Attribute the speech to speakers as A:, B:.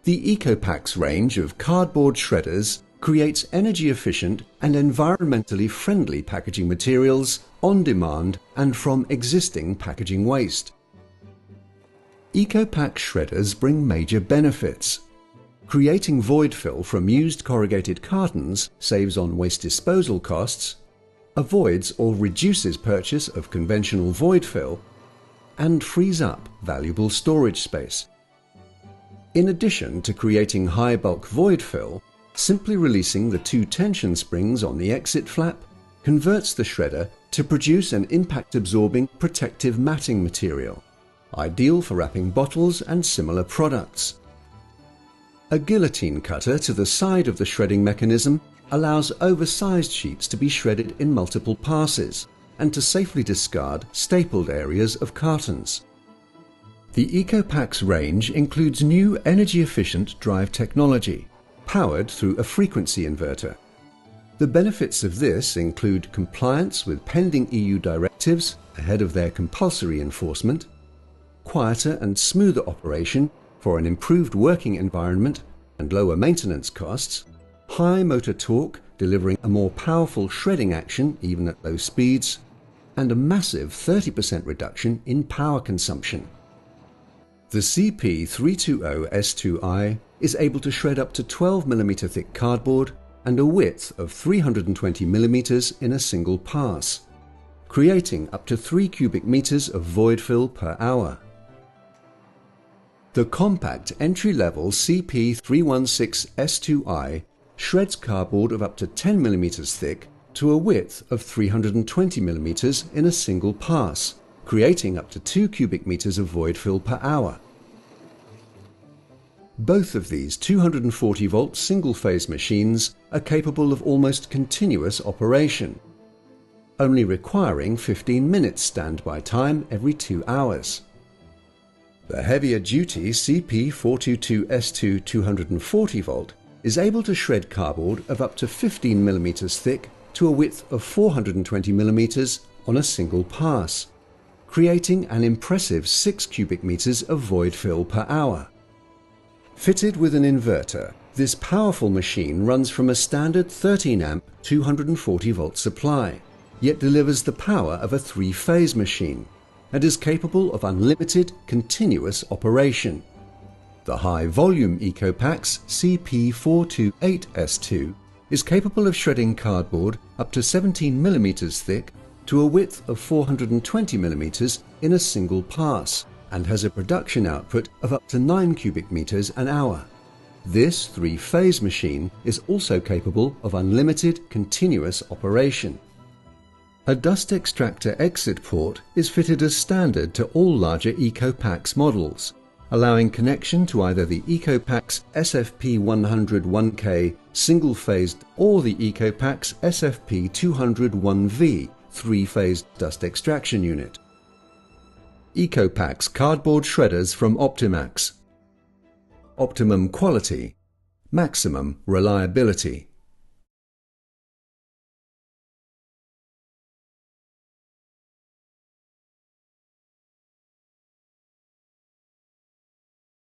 A: The Ecopax range of cardboard shredders creates energy-efficient and environmentally friendly packaging materials on demand and from existing packaging waste. Ecopax shredders bring major benefits. Creating void fill from used corrugated cartons saves on waste disposal costs, avoids or reduces purchase of conventional void fill, and frees up valuable storage space. In addition to creating high bulk void fill, simply releasing the two tension springs on the exit flap converts the shredder to produce an impact-absorbing protective matting material, ideal for wrapping bottles and similar products. A guillotine cutter to the side of the shredding mechanism allows oversized sheets to be shredded in multiple passes and to safely discard stapled areas of cartons. The Ecopax range includes new energy-efficient drive technology, powered through a frequency inverter. The benefits of this include compliance with pending EU directives ahead of their compulsory enforcement, quieter and smoother operation for an improved working environment and lower maintenance costs, high motor torque delivering a more powerful shredding action even at low speeds, and a massive 30% reduction in power consumption. The CP320S2i is able to shred up to 12 mm thick cardboard and a width of 320 mm in a single pass, creating up to 3 cubic meters of void fill per hour. The compact entry-level CP316S2i shreds cardboard of up to 10 mm thick to a width of 320 mm in a single pass, creating up to 2 cubic meters of void fill per hour. Both of these 240-volt single-phase machines are capable of almost continuous operation, only requiring 15 minutes standby time every 2 hours. The heavier-duty CP422S2 240-volt is able to shred cardboard of up to 15 mm thick to a width of 420 mm on a single pass, creating an impressive 6 cubic meters of void fill per hour. Fitted with an inverter, this powerful machine runs from a standard 13-amp 240-volt supply, yet delivers the power of a 3-phase machine and is capable of unlimited, continuous operation. The high-volume Ecopax CP428S2 is capable of shredding cardboard up to 17 mm thick to a width of 420 mm in a single pass, and has a production output of up to 9 cubic meters an hour. This 3-phase machine is also capable of unlimited, continuous operation. A dust extractor exit port is fitted as standard to all larger Ecopax models, allowing connection to either the Ecopax SFP100-1K single-phased or the Ecopax SFP200-1V 3-phase dust extraction unit. Ecopax cardboard shredders from Optimax. Optimum quality, maximum reliability.